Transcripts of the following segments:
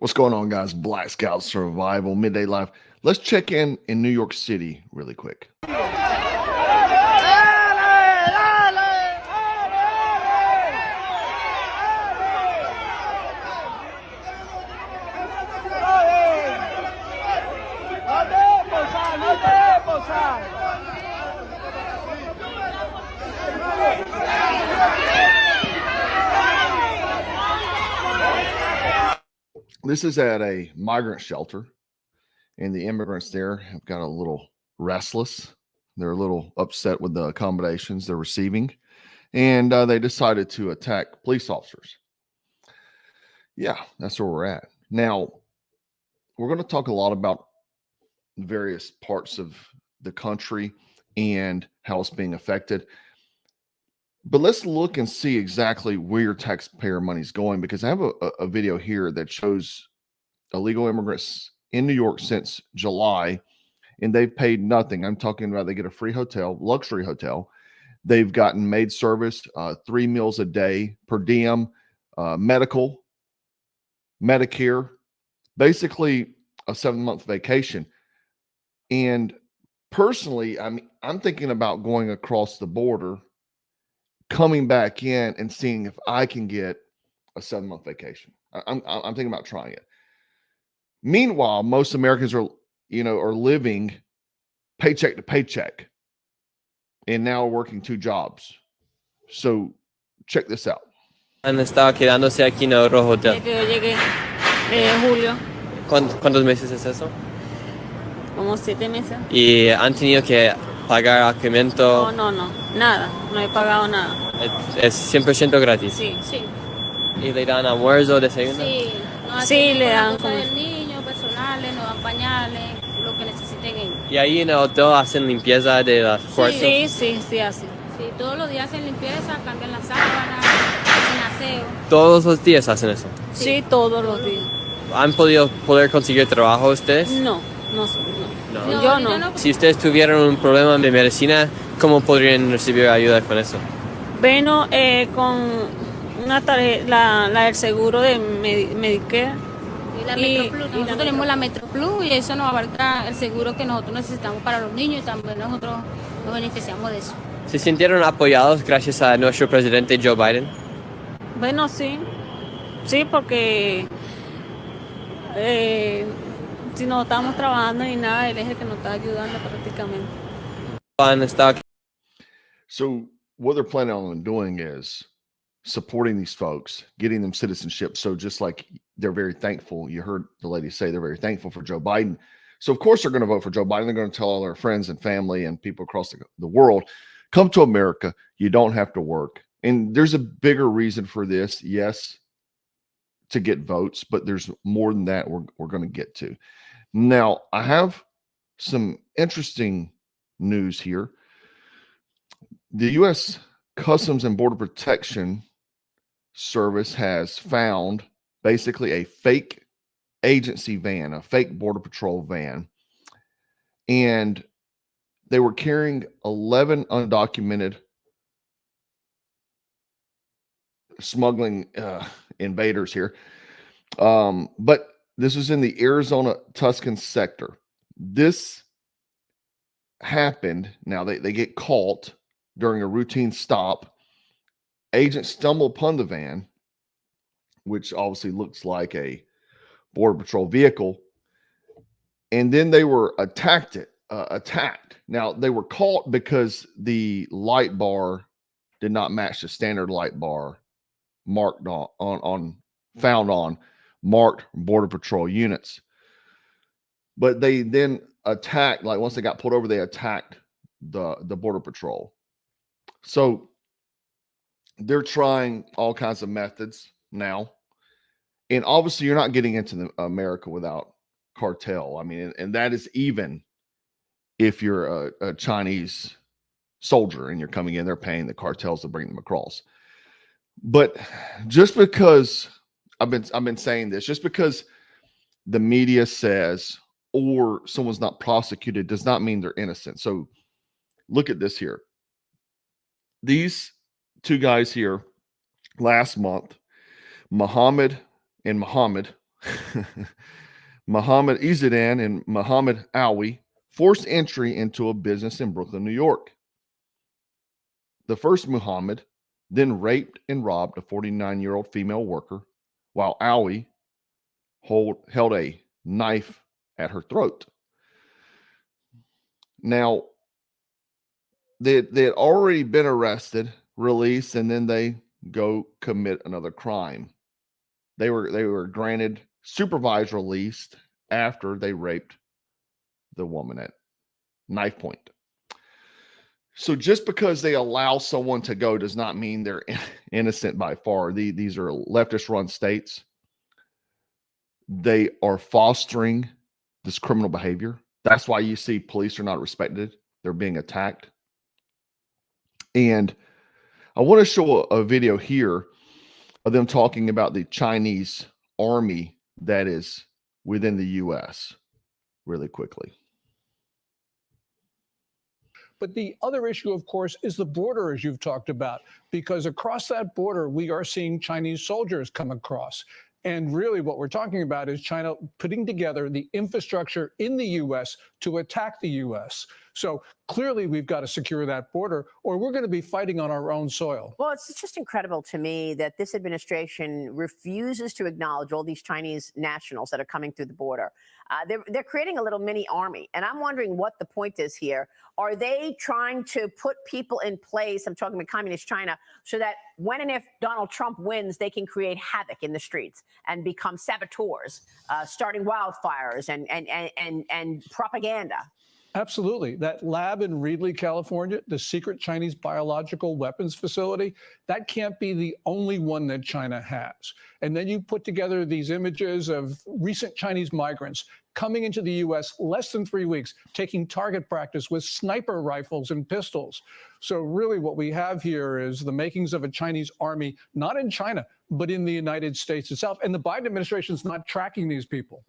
What's going on, guys? Black Scout Survival Midday Live. Let's check in New York City really quick. This is at a migrant shelter, and the immigrants there have got a little restless. They're a little upset with the accommodations they're receiving, and they decided to attack police officers. Yeah, that's where we're at. Now, we're going to talk a lot about various parts of the country and how it's being affected. But let's look and see exactly where your taxpayer money is going, because I have a video here that shows illegal immigrants in New York since July, and they've paid nothing. I'm talking about they get a free hotel, luxury hotel. They've gotten maid service, 3 meals a day, per diem, medical, Medicare, basically a 7-month vacation. And personally, I'm thinking about going across the border, coming back in and seeing if I can get a 7-month vacation. I'm thinking about trying it. Meanwhile, most Americans are living paycheck to paycheck and now working 2 jobs. So check this out. Han estado quedándose aquí en el Rojo Hotel. Desde que yo llegué, de julio, ¿Cuántos meses es eso? como 7 meses. ¿Y han tenido que pagar alojamiento? No, nada, no he pagado nada. Es 100% gratis. Sí. ¿Y le dan almuerzo, desayuno? Sí, sí, le dan cosas del niño, personales, nos dan pañales, lo que necesiten ellos. ¿Y ahí en el hotel hacen limpieza de las cuartos? Sí, hacen. Sí, todos los días hacen limpieza, cambian las sábanas, hacen aseo. ¿Todos los días hacen eso? Sí, todos los días. ¿Han podido conseguir trabajo ustedes? No. Yo no. Si ustedes tuvieran un problema de medicina, ¿cómo podrían recibir ayuda con eso? Bueno, con una tarjeta, la del seguro de Medicare. Y la Metro Plus. Nosotros tenemos la Metro Plus y eso nos abarca el seguro que nosotros necesitamos para los niños y también nosotros nos beneficiamos de eso. ¿Se sintieron apoyados gracias a nuestro presidente Joe Biden? Bueno, sí, porque si no estamos trabajando ni nada, él es el que nos está ayudando prácticamente. So what they're planning on doing is supporting these folks, getting them citizenship. So just like they're very thankful, you heard the lady say they're very thankful for Joe Biden. So of course they're going to vote for Joe Biden. They're going to tell all their friends and family and people across the world, come to America. You don't have to work. And there's a bigger reason for this. Yes, to get votes, but there's more than that we're going to get to. Now, I have some interesting news here. The U.S. Customs and Border Protection Service has found basically a fake agency van, a fake Border Patrol van, and they were carrying 11 undocumented smuggling invaders here. But this was in the Arizona Tuscan sector. This happened. Now they get caught during a routine stop. Agents stumble upon the van, which obviously looks like a Border Patrol vehicle, and then they were attacked. Now they were caught because the light bar did not match the standard light bar marked found on marked Border Patrol units. But they then attacked, like once they got pulled over, they attacked the Border Patrol. So they're trying all kinds of methods now. And obviously you're not getting into America without cartel. I mean, and that is even if you're a Chinese soldier and you're coming in, they're paying the cartels to bring them across. But just because I've been saying this, just because the media says or someone's not prosecuted does not mean they're innocent. So look at this here. These 2 guys here last month, Muhammad, Muhammad Izzuddin and Muhammad Awi forced entry into a business in Brooklyn, New York. The first Muhammad then raped and robbed a 49-year-old female worker while Awi held a knife at her throat. Now, they had already been arrested, released, and then they go commit another crime. They were granted supervised release after they raped the woman at knife point. So just because they allow someone to go does not mean they're innocent by far. These are leftist run states. They are fostering this criminal behavior. That's why you see police are not respected. They're being attacked. And I want to show a video here of them talking about the Chinese army that is within the U.S. really quickly. But the other issue, of course, is the border, as you've talked about, because across that border, we are seeing Chinese soldiers come across. And really what we're talking about is China putting together the infrastructure in the U.S. to attack the U.S. So clearly we've got to secure that border or we're going to be fighting on our own soil. Well, it's just incredible to me that this administration refuses to acknowledge all these Chinese nationals that are coming through the border. They're creating a little mini army. And I'm wondering what the point is here. Are they trying to put people in place, I'm talking about communist China, so that when and if Donald Trump wins, they can create havoc in the streets and become saboteurs, starting wildfires and propaganda? Absolutely. That lab in Reedley, California, the secret Chinese biological weapons facility, that can't be the only one that China has. And then you put together these images of recent Chinese migrants coming into the U.S. less than 3 weeks, taking target practice with sniper rifles and pistols. So really what we have here is the makings of a Chinese army, not in China, but in the United States itself. And the Biden administration is not tracking these people.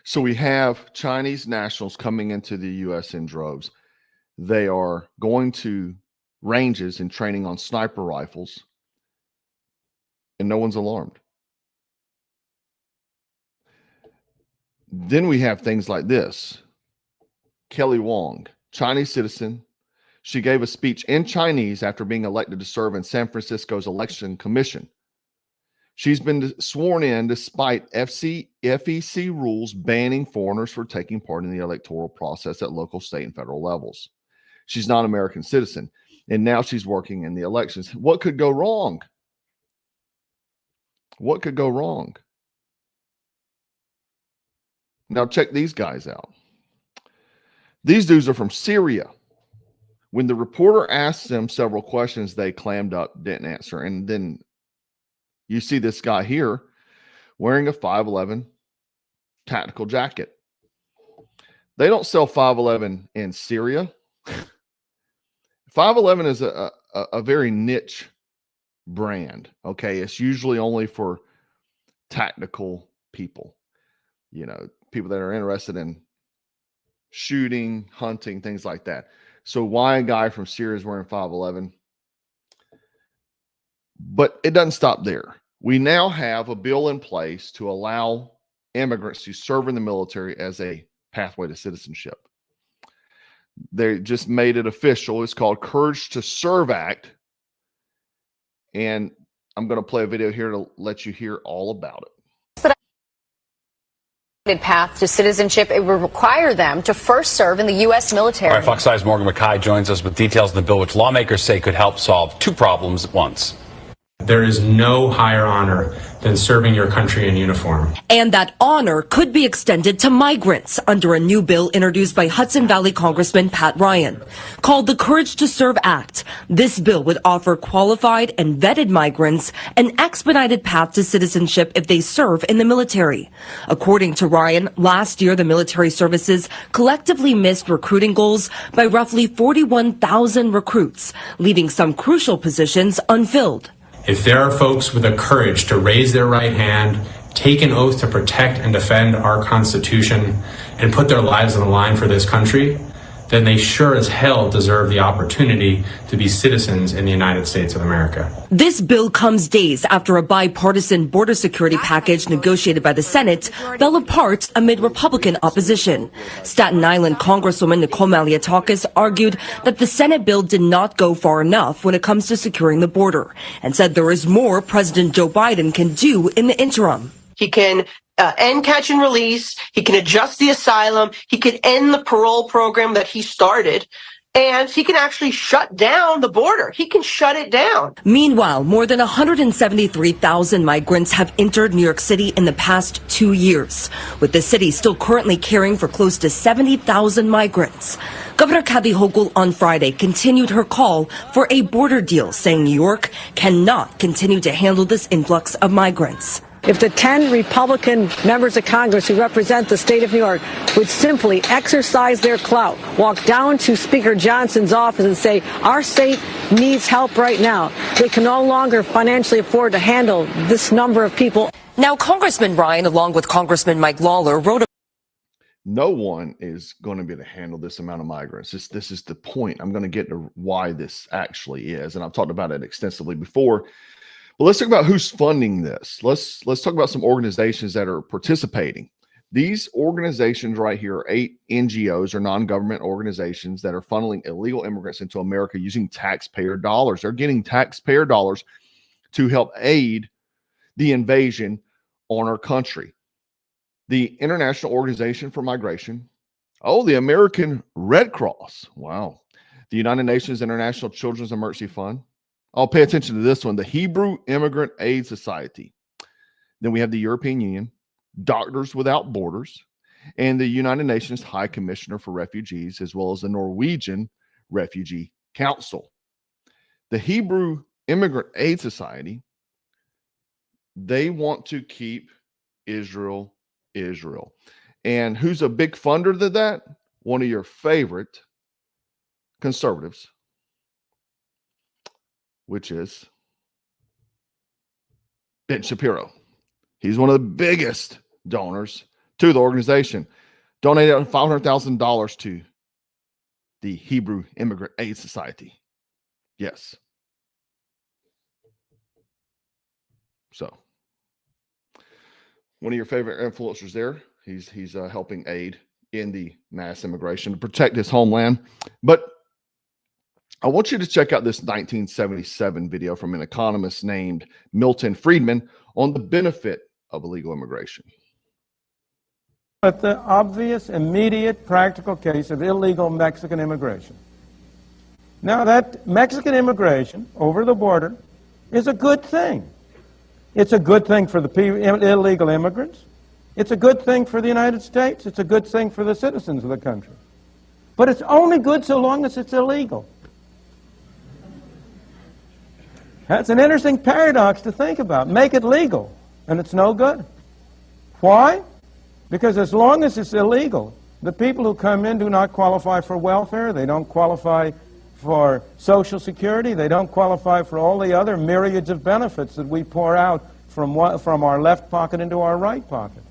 So we have Chinese nationals coming into the U.S. in droves. They are going to ranges and training on sniper rifles, and no one's alarmed. Then we have things like this. Kelly Wong, Chinese citizen. She gave a speech in Chinese after being elected to serve in San Francisco's election commission. She's been sworn in despite FEC rules banning foreigners from taking part in the electoral process at local, state, and federal levels. She's not an American citizen, and now she's working in the elections. What could go wrong? What could go wrong? Now check these guys out. These dudes are from Syria. When the reporter asked them several questions, they clammed up, didn't answer, and then you see this guy here wearing a 5.11 tactical jacket. They don't sell 5.11 in Syria. 5.11 is a very niche brand. Okay. It's usually only for tactical people, you know, people that are interested in shooting, hunting, things like that. So why a guy from Syria is wearing 5.11? But it doesn't stop there. We now have a bill in place to allow immigrants to serve in the military as a pathway to citizenship. They just made it official. It's called Courage to Serve Act. And I'm going to play a video here to let you hear all about it. Path to citizenship, it would require them to first serve in the U.S. military. All right, Fox 5's Morgan McKay joins us with details of the bill, which lawmakers say could help solve two problems at once. There is no higher honor than serving your country in uniform. And that honor could be extended to migrants under a new bill introduced by Hudson Valley Congressman Pat Ryan. Called the Courage to Serve Act, this bill would offer qualified and vetted migrants an expedited path to citizenship if they serve in the military. According to Ryan, last year the military services collectively missed recruiting goals by roughly 41,000 recruits, leaving some crucial positions unfilled. If there are folks with the courage to raise their right hand, take an oath to protect and defend our Constitution, and put their lives on the line for this country, then they sure as hell deserve the opportunity to be citizens in the United States of America. This bill comes days after a bipartisan border security package negotiated by the Senate fell apart amid Republican opposition. Staten Island Congresswoman Nicole Malliotakis argued that the Senate bill did not go far enough when it comes to securing the border and said there is more President Joe Biden can do in the interim. He can end catch and release. He can adjust the asylum. He can end the parole program that he started. And he can actually shut down the border. He can shut it down. Meanwhile, more than 173,000 migrants have entered New York City in the past 2 years, with the city still currently caring for close to 70,000 migrants. Governor Kathy Hochul on Friday continued her call for a border deal, saying New York cannot continue to handle this influx of migrants. If the 10 Republican members of Congress who represent the state of New York would simply exercise their clout, walk down to Speaker Johnson's office and say, our state needs help right now. They can no longer financially afford to handle this number of people. Now, Congressman Ryan, along with Congressman Mike Lawler, wrote no one is going to be able to handle this amount of migrants. This is the point. I'm going to get to why this actually is. And I've talked about it extensively before. But let's talk about who's funding this. Let's talk about some organizations that are participating. These organizations right here are 8 NGOs or non-government organizations that are funneling illegal immigrants into America using taxpayer dollars. They're getting taxpayer dollars to help aid the invasion on our country. The International Organization for Migration. Oh, the American Red Cross. Wow. The United Nations International Children's Emergency Fund. I'll pay attention to this one. The Hebrew Immigrant Aid Society. Then we have the European Union, Doctors Without Borders, and the United Nations High Commissioner for Refugees, as well as the Norwegian Refugee Council. The Hebrew Immigrant Aid Society, they want to keep Israel, Israel. And who's a big funder to that? One of your favorite conservatives, which is Ben Shapiro. He's one of the biggest donors to the organization. Donated $500,000 to the Hebrew Immigrant Aid Society. Yes. So, one of your favorite influencers there. He's helping aid in the mass immigration to protect his homeland. But I want you to check out this 1977 video from an economist named Milton Friedman on the benefit of illegal immigration. But the obvious, immediate, practical case of illegal Mexican immigration. Now, that Mexican immigration over the border is a good thing. It's a good thing for the illegal immigrants. It's a good thing for the United States. It's a good thing for the citizens of the country. But it's only good so long as it's illegal. That's an interesting paradox to think about. Make it legal, and it's no good. Why? Because as long as it's illegal, the people who come in do not qualify for welfare, they don't qualify for Social Security, they don't qualify for all the other myriads of benefits that we pour out from our left pocket into our right pocket.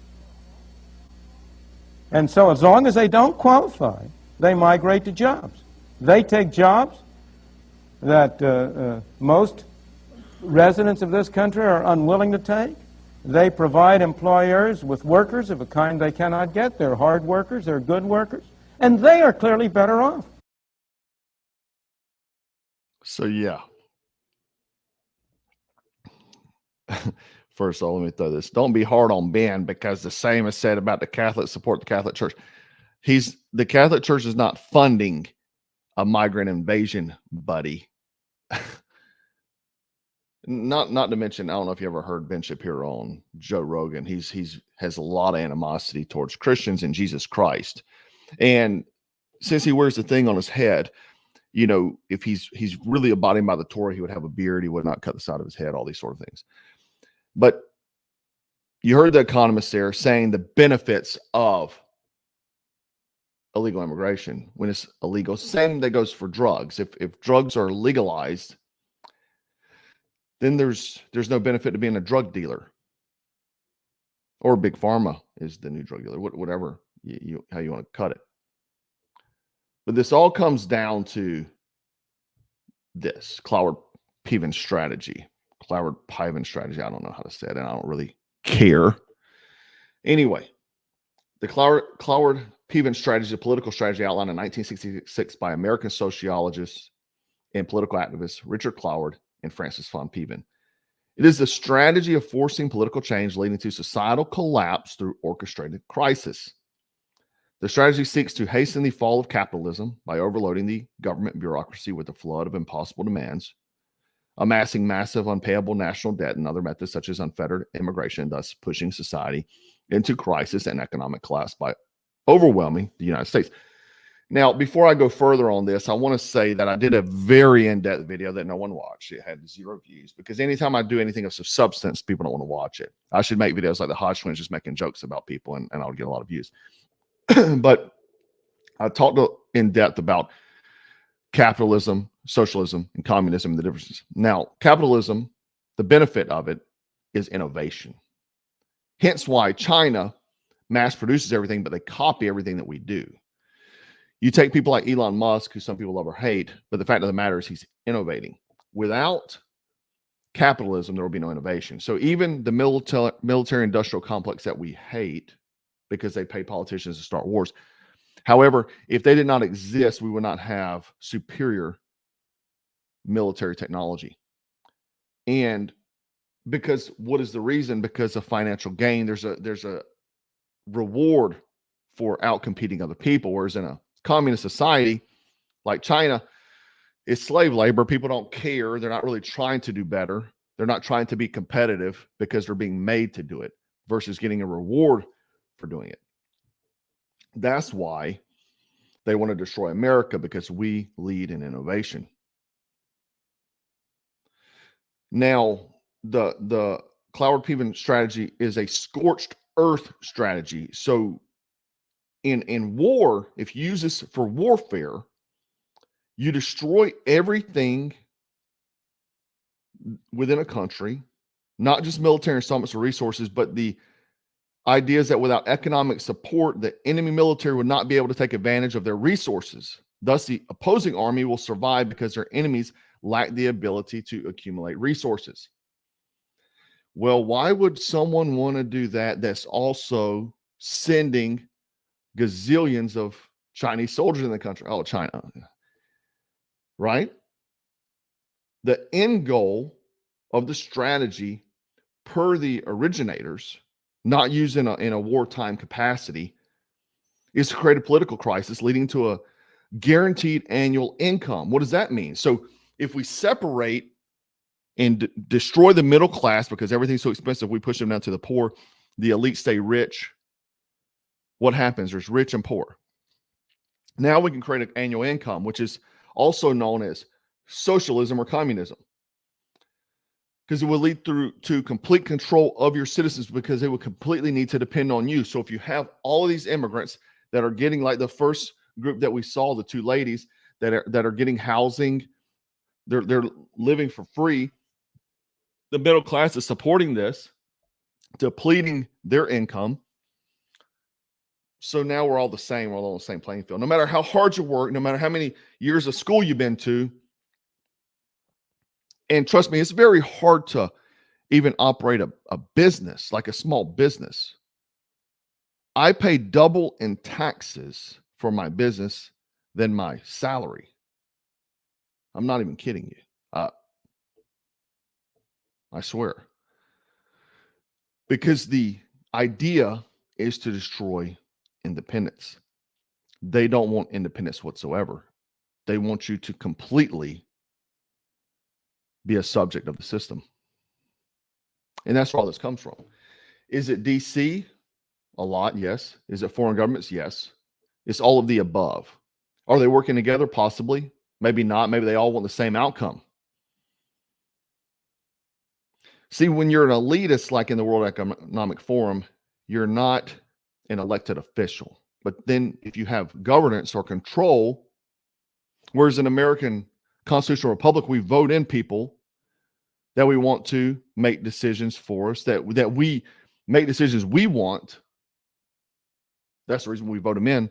And so as long as they don't qualify, they migrate to jobs. They take jobs that most residents of this country are unwilling to take. They provide employers with workers of a kind they cannot get. They're hard workers, they're good workers, and they are clearly better off. So, yeah. First of all, let me throw this. Don't be hard on Ben, because the same is said about the Catholics support the Catholic Church. The Catholic Church is not funding a migrant invasion, buddy. Not to mention, I don't know if you ever heard Ben Shapiro on Joe Rogan. He's has a lot of animosity towards Christians and Jesus Christ. And since he wears the thing on his head, you know, if he's really abiding by the Torah, he would have a beard. He would not cut the side of his head, all these sort of things. But you heard the economist there saying the benefits of illegal immigration when it's illegal. Same that goes for drugs. If drugs are legalized, then there's no benefit to being a drug dealer, or big pharma is the new drug dealer, whatever how you want to cut it. But this all comes down to this Cloward-Piven strategy. Cloward-Piven strategy. I don't know how to say it, and I don't really care. Anyway, the Cloward-Piven strategy is a political strategy outlined in 1966 by American sociologists and political activists Richard Cloward and Francis von Piven. It is the strategy of forcing political change leading to societal collapse through orchestrated crisis. The strategy seeks to hasten the fall of capitalism by overloading the government bureaucracy with a flood of impossible demands, amassing massive unpayable national debt and other methods such as unfettered immigration, thus pushing society into crisis and economic collapse by overwhelming the United States. Now, before I go further on this, I want to say that I did a very in-depth video that no one watched. It had 0 views because anytime I do anything of substance, people don't want to watch it. I should make videos like the Hodge twins just making jokes about people, and I'll get a lot of views. But I talked in depth about capitalism, socialism, and communism and the differences. Now, capitalism, the benefit of it is innovation. Hence why China mass produces everything, but they copy everything that we do. You take people like Elon Musk, who some people love or hate, but the fact of the matter is he's innovating. Without capitalism, there will be no innovation. So even the military industrial complex that we hate because they pay politicians to start wars. However, if they did not exist, we would not have superior military technology. And because what is the reason? Because of financial gain. There's a reward for outcompeting other people, whereas in a communist society like China, it's slave labor. People don't care. They're not really trying to do better. They're not trying to be competitive because they're being made to do it versus getting a reward for doing it. That's why they want to destroy America, because we lead in innovation. Now, the Cloward-Piven strategy is a scorched earth strategy. So in war, if you use this for warfare, you destroy everything within a country, not just military installments or resources, but the idea is that without economic support, the enemy military would not be able to take advantage of their resources. Thus, the opposing army will survive because their enemies lack the ability to accumulate resources. Well, why would someone want to do that that's also sending gazillions of Chinese soldiers in the country? Oh, China, right? The end goal of the strategy, per the originators, not used in a wartime capacity, is to create a political crisis leading to a guaranteed annual income. What does that mean? So if we separate and destroy the middle class because everything's so expensive, we push them down to the poor, the elite stay rich. What happens? There's rich and poor. Now we can create an annual income, which is also known as socialism or communism, because it will lead to complete control of your citizens, because they will completely need to depend on you. So if you have all of these immigrants that are getting, like the first group that we saw, the 2 ladies that are getting housing, they're living for free. The middle class is supporting this, depleting their income. So now we're all the same. We're all on the same playing field. No matter how hard you work, no matter how many years of school you've been to, and trust me, it's very hard to even operate a business, like a small business. I pay double in taxes for my business than my salary. I'm not even kidding you. I swear. Because the idea is to destroy independence. They don't want independence whatsoever. They want you to completely be a subject of the system. And that's where all this comes from. Is it DC? A lot, yes. Is it foreign governments? Yes. It's all of the above. Are they working together? Possibly. Maybe not. Maybe they all want the same outcome. See, when you're an elitist, like in the World Economic Forum, you're not an elected official. But then if you have governance or control, whereas in American constitutional republic, we vote in people that we want to make decisions for us, that we make decisions we want. That's the reason we vote them in.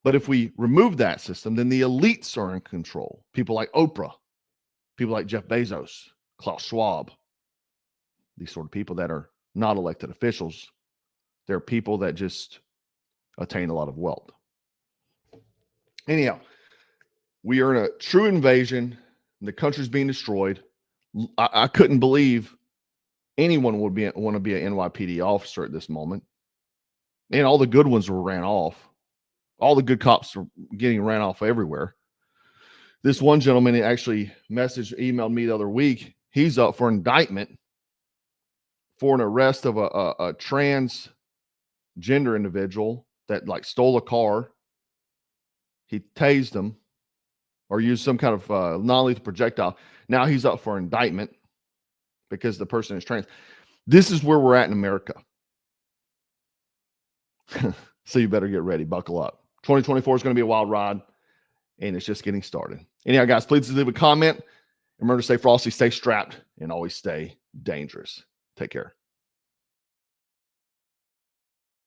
But if we remove that system, then the elites are in control. People like Oprah, people like Jeff Bezos, Klaus Schwab, these sort of people that are not elected officials. They're people that just attain a lot of wealth. Anyhow, we are in a true invasion. The country's being destroyed. I couldn't believe anyone would want to be an NYPD officer at this moment. And all the good ones were ran off. All the good cops are getting ran off everywhere. This one gentleman actually emailed me the other week. He's up for indictment for an arrest of a transgender individual that like stole a car. He tased him or used some kind of non-lethal projectile. Now he's up for indictment because the person is trans. This is where we're at in America. So you better get ready. Buckle up. 2024 is going to be a wild ride, and it's just getting started. Anyhow, guys, please leave a comment. Remember to stay frosty, stay strapped, and always stay dangerous. Take care.